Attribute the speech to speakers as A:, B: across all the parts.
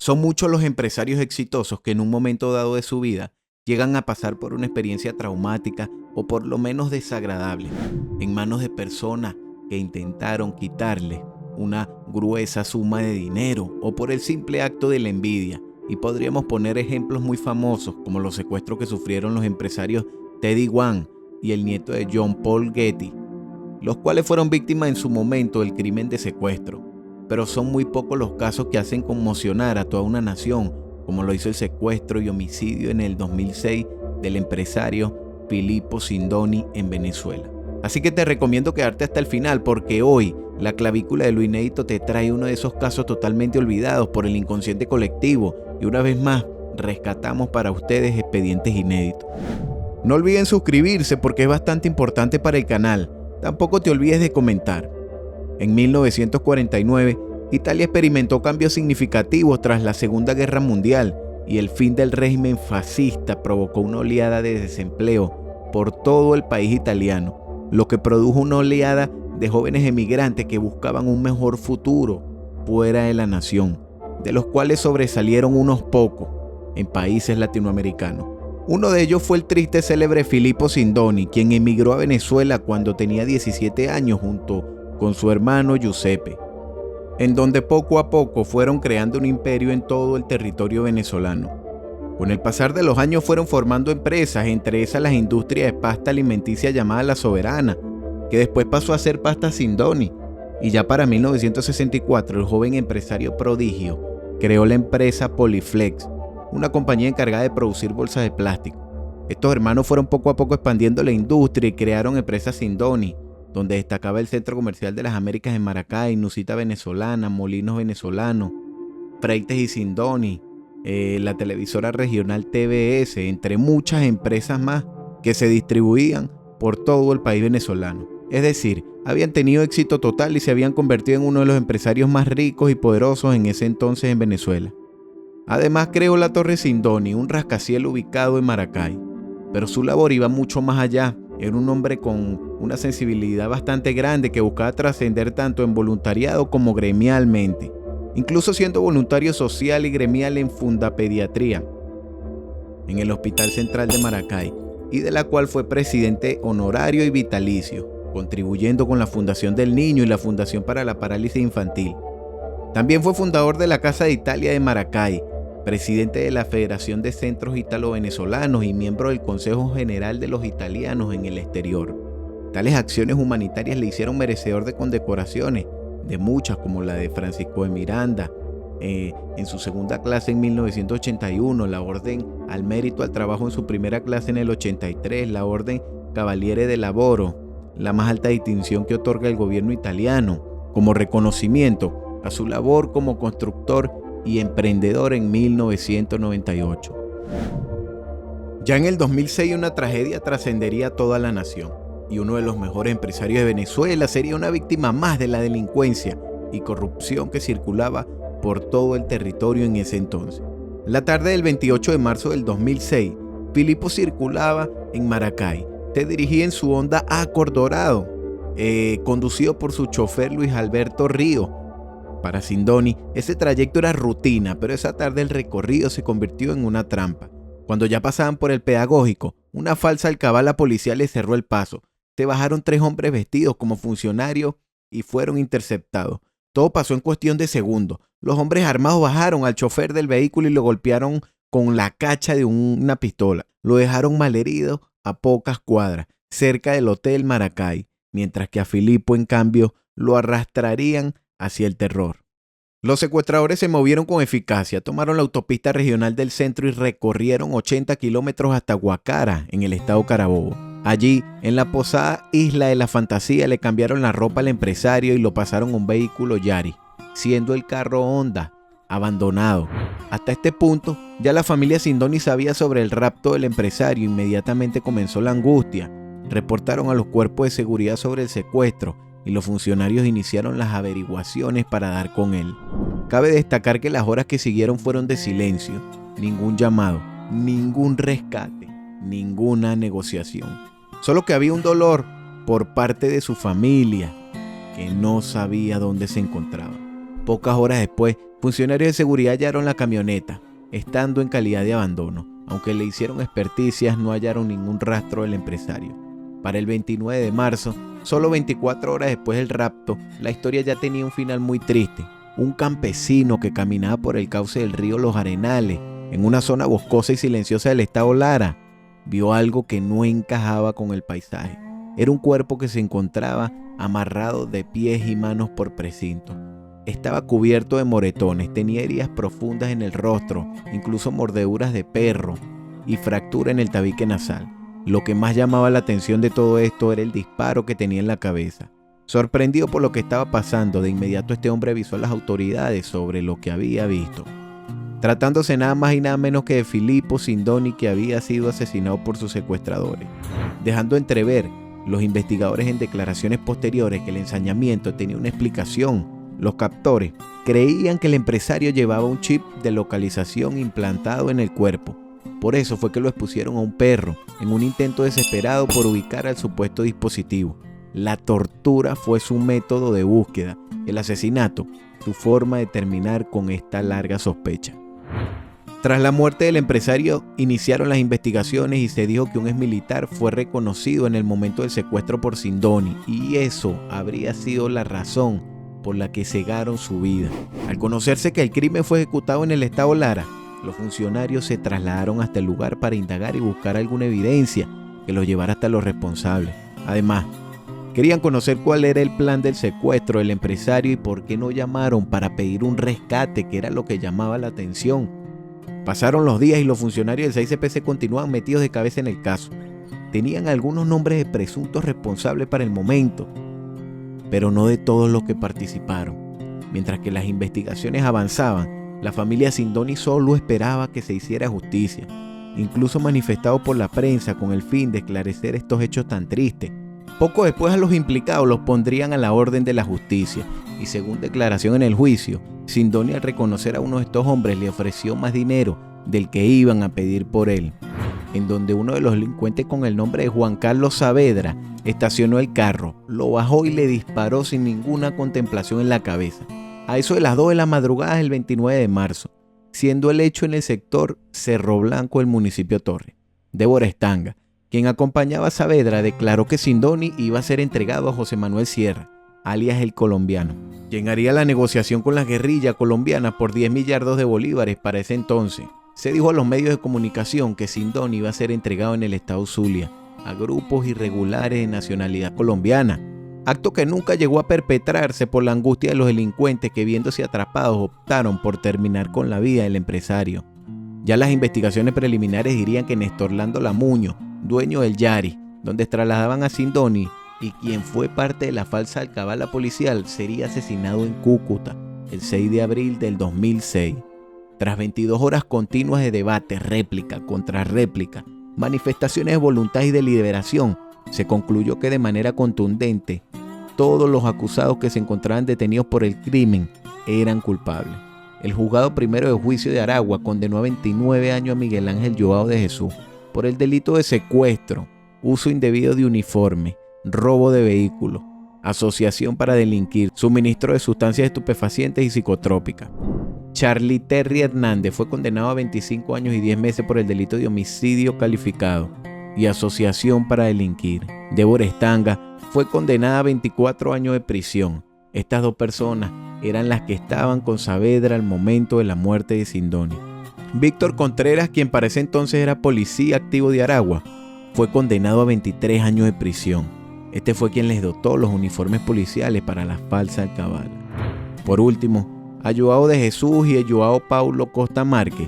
A: Son muchos los empresarios exitosos que en un momento dado de su vida llegan a pasar por una experiencia traumática o por lo menos desagradable, en manos de personas que intentaron quitarle una gruesa suma de dinero o por el simple acto de la envidia. Y podríamos poner ejemplos muy famosos como los secuestros que sufrieron los empresarios Teddy Wan y el nieto de John Paul Getty, los cuales fueron víctimas en su momento del crimen de secuestro. Pero son muy pocos los casos que hacen conmocionar a toda una nación, como lo hizo el secuestro y homicidio en el 2006 del empresario Filippo Sindoni en Venezuela. Así que te recomiendo quedarte hasta el final porque hoy la clavícula de lo inédito te trae uno de esos casos totalmente olvidados por el inconsciente colectivo y una vez más rescatamos para ustedes expedientes inéditos. No olviden suscribirse porque es bastante importante para el canal. Tampoco te olvides de comentar. En 1949, Italia experimentó cambios significativos tras la Segunda Guerra Mundial y el fin del régimen fascista provocó una oleada de desempleo por todo el país italiano, lo que produjo una oleada de jóvenes emigrantes que buscaban un mejor futuro fuera de la nación, de los cuales sobresalieron unos pocos en países latinoamericanos. Uno de ellos fue el triste célebre Filippo Sindoni, quien emigró a Venezuela cuando tenía 17 años junto con su hermano Giuseppe, en donde poco a poco fueron creando un imperio en todo el territorio venezolano. Con el pasar de los años fueron formando empresas, entre esas las industrias de pasta alimenticia llamada La Soberana, que después pasó a ser Pasta Sindoni, y ya para 1964 el joven empresario prodigio creó la empresa Poliflex, una compañía encargada de producir bolsas de plástico. Estos hermanos fueron poco a poco expandiendo la industria y crearon empresa Sindoni, donde destacaba el Centro Comercial de las Américas en Maracay, Nusita Venezolana, Molinos Venezolanos, Freites y Sindoni, la televisora regional TVS, entre muchas empresas más que se distribuían por todo el país venezolano. Es decir, habían tenido éxito total y se habían convertido en uno de los empresarios más ricos y poderosos en ese entonces en Venezuela. Además creó la Torre Sindoni, un rascacielos ubicado en Maracay, pero su labor iba mucho más allá. Era un hombre con una sensibilidad bastante grande que buscaba trascender tanto en voluntariado como gremialmente, incluso siendo voluntario social y gremial en Fundapediatría, en el Hospital Central de Maracay, y de la cual fue presidente honorario y vitalicio, contribuyendo con la Fundación del Niño y la Fundación para la Parálisis Infantil. También fue fundador de la Casa de Italia de Maracay, presidente de la Federación de Centros Italo-Venezolanos y miembro del Consejo General de los Italianos en el exterior. Tales acciones humanitarias le hicieron merecedor de condecoraciones, de muchas como la de Francisco de Miranda, en su segunda clase en 1981, la Orden al Mérito al Trabajo en su primera clase en el 83, la Orden Cavaliere del Lavoro, la más alta distinción que otorga el gobierno italiano, como reconocimiento a su labor como constructor y emprendedor en 1998. Ya en el 2006 una tragedia trascendería a toda la nación y uno de los mejores empresarios de Venezuela sería una víctima más de la delincuencia y corrupción que circulaba por todo el territorio en ese entonces. La tarde del 28 de marzo del 2006, Filippo circulaba en Maracay. Se dirigía en su Honda Accord dorado, conducido por su chofer Luis Alberto Río. Para Sindoni, ese trayecto era rutina, pero esa tarde el recorrido se convirtió en una trampa. Cuando ya pasaban por el Pedagógico, una falsa alcabala policial les cerró el paso. Se bajaron 3 hombres vestidos como funcionarios y fueron interceptados. Todo pasó en cuestión de segundos. Los hombres armados bajaron al chofer del vehículo y lo golpearon con la cacha de una pistola. Lo dejaron malherido a pocas cuadras, cerca del Hotel Maracay, mientras que a Filippo, en cambio, lo arrastrarían hacia el terror. Los secuestradores se movieron con eficacia, tomaron la autopista regional del centro y recorrieron 80 kilómetros hasta Guacara, en el estado Carabobo. Allí, en la posada Isla de la Fantasía, le cambiaron la ropa al empresario y lo pasaron a un vehículo Yaris, siendo el carro Honda abandonado. Hasta este punto, ya la familia Sindoni sabía sobre el rapto del empresario. Inmediatamente comenzó la angustia. Reportaron a los cuerpos de seguridad sobre el secuestro y los funcionarios iniciaron las averiguaciones para dar con él. Cabe destacar que las horas que siguieron fueron de silencio, ningún llamado, ningún rescate, ninguna negociación. Solo que había un dolor por parte de su familia, que no sabía dónde se encontraba. Pocas horas después, Funcionarios de seguridad hallaron la camioneta, estando en calidad de abandono. Aunque le hicieron experticias, no hallaron ningún rastro del empresario. Para el 29 de marzo, solo 24 horas después del rapto, la historia ya tenía un final muy triste. Un campesino que caminaba por el cauce del río Los Arenales, en una zona boscosa y silenciosa del estado Lara, vio algo que no encajaba con el paisaje. Era un cuerpo que se encontraba amarrado de pies y manos por precinto. Estaba cubierto de moretones, tenía heridas profundas en el rostro, incluso mordeduras de perro y fractura en el tabique nasal. Lo que más llamaba la atención de todo esto era el disparo que tenía en la cabeza. Sorprendido por lo que estaba pasando, de inmediato este hombre avisó a las autoridades sobre lo que había visto. Tratándose nada más y nada menos que de Filippo Sindoni, que había sido asesinado por sus secuestradores, dejando entrever los investigadores en declaraciones posteriores que el ensañamiento tenía una explicación. Los captores creían que el empresario llevaba un chip de localización implantado en el cuerpo. Por eso fue que lo expusieron a un perro, en un intento desesperado por ubicar al supuesto dispositivo. La tortura fue su método de búsqueda, el asesinato, su forma de terminar con esta larga sospecha. Tras la muerte del empresario, iniciaron las investigaciones y se dijo que un exmilitar fue reconocido en el momento del secuestro por Sindoni, y eso habría sido la razón por la que cegaron su vida. Al conocerse que el crimen fue ejecutado en el estado Lara, los funcionarios se trasladaron hasta el lugar para indagar y buscar alguna evidencia que los llevara hasta los responsables. Además, querían conocer cuál era el plan del secuestro del empresario y por qué no llamaron para pedir un rescate, que era lo que llamaba la atención. Pasaron los días y los funcionarios del 6CPC continuaban metidos de cabeza en el caso. Tenían algunos nombres de presuntos responsables para el momento, pero no de todos los que participaron. Mientras que las investigaciones avanzaban, la familia Sindoni solo esperaba que se hiciera justicia, incluso manifestado por la prensa con el fin de esclarecer estos hechos tan tristes. Poco después a los implicados los pondrían a la orden de la justicia, y según declaración en el juicio, Sindoni, al reconocer a uno de estos hombres, le ofreció más dinero del que iban a pedir por él, en donde uno de los delincuentes con el nombre de Juan Carlos Saavedra estacionó el carro, lo bajó y le disparó sin ninguna contemplación en la cabeza, a eso de las 2 de la madrugada del 29 de marzo, siendo el hecho en el sector Cerro Blanco del municipio Torre. Débora Estanga, quien acompañaba a Saavedra, declaró que Sindoni iba a ser entregado a José Manuel Sierra, alias el colombiano, quien haría la negociación con la guerrilla colombiana por 10 millardos de bolívares para ese entonces. Se dijo a los medios de comunicación que Sindoni iba a ser entregado en el estado Zulia a grupos irregulares de nacionalidad colombiana, acto que nunca llegó a perpetrarse por la angustia de los delincuentes que, viéndose atrapados, optaron por terminar con la vida del empresario. Ya las investigaciones preliminares dirían que Néstor Lando Lamuño, dueño del Yari, donde trasladaban a Sindoni, y quien fue parte de la falsa alcabala policial, sería asesinado en Cúcuta el 6 de abril del 2006. Tras 22 horas continuas de debate, réplica contra réplica, manifestaciones de voluntad y deliberación, se concluyó que de manera contundente todos los acusados que se encontraban detenidos por el crimen eran culpables. El juzgado primero de juicio de Aragua condenó a 29 años a Miguel Ángel Joao de Jesús por el delito de secuestro, uso indebido de uniforme, robo de vehículo, asociación para delinquir, suministro de sustancias estupefacientes y psicotrópicas. Charlie Terry Hernández fue condenado a 25 años y 10 meses por el delito de homicidio calificado y asociación para delinquir. Débora Estanga fue condenada a 24 años de prisión. Estas dos personas eran las que estaban con Saavedra al momento de la muerte de Sindoni. Víctor Contreras, quien para ese entonces era policía activo de Aragua, fue condenado a 23 años de prisión. Este fue quien les dotó los uniformes policiales para la falsa alcabala. Por último, a Joao de Jesús y a Joao Paulo Costa Márquez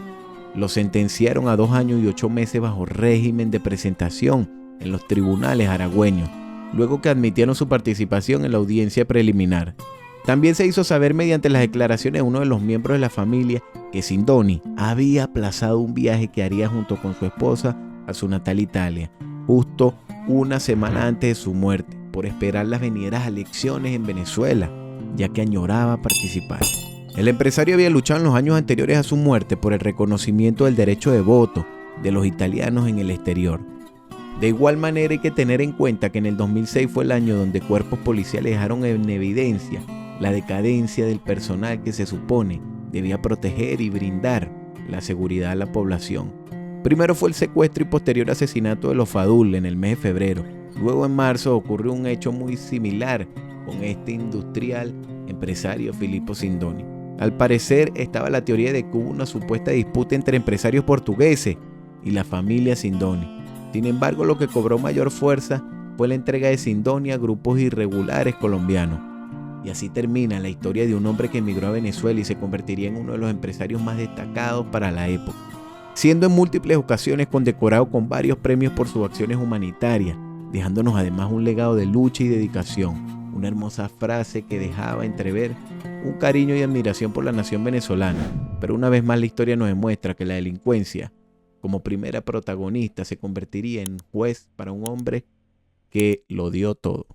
A: los sentenciaron a 2 años y 8 meses bajo régimen de presentación en los tribunales aragüeños, luego que admitieron su participación en la audiencia preliminar. También se hizo saber mediante las declaraciones de uno de los miembros de la familia que Sindoni había aplazado un viaje que haría junto con su esposa a su natal Italia, justo una semana antes de su muerte, por esperar las venideras elecciones en Venezuela, ya que añoraba participar. El empresario había luchado en los años anteriores a su muerte por el reconocimiento del derecho de voto de los italianos en el exterior. De igual manera, hay que tener en cuenta que en el 2006 fue el año donde cuerpos policiales dejaron en evidencia la decadencia del personal que se supone debía proteger y brindar la seguridad a la población. Primero fue el secuestro y posterior asesinato de los Fadul en el mes de febrero. Luego en marzo ocurrió un hecho muy similar con este industrial empresario Filippo Sindoni. Al parecer estaba la teoría de que hubo una supuesta disputa entre empresarios portugueses y la familia Sindoni. Sin embargo, lo que cobró mayor fuerza fue la entrega de Sindoni a grupos irregulares colombianos. Y así termina la historia de un hombre que emigró a Venezuela y se convertiría en uno de los empresarios más destacados para la época, siendo en múltiples ocasiones condecorado con varios premios por sus acciones humanitarias, dejándonos además un legado de lucha y dedicación. Una hermosa frase que dejaba entrever un cariño y admiración por la nación venezolana. Pero una vez más la historia nos demuestra que la delincuencia, como primera protagonista, se convertiría en juez para un hombre que lo dio todo.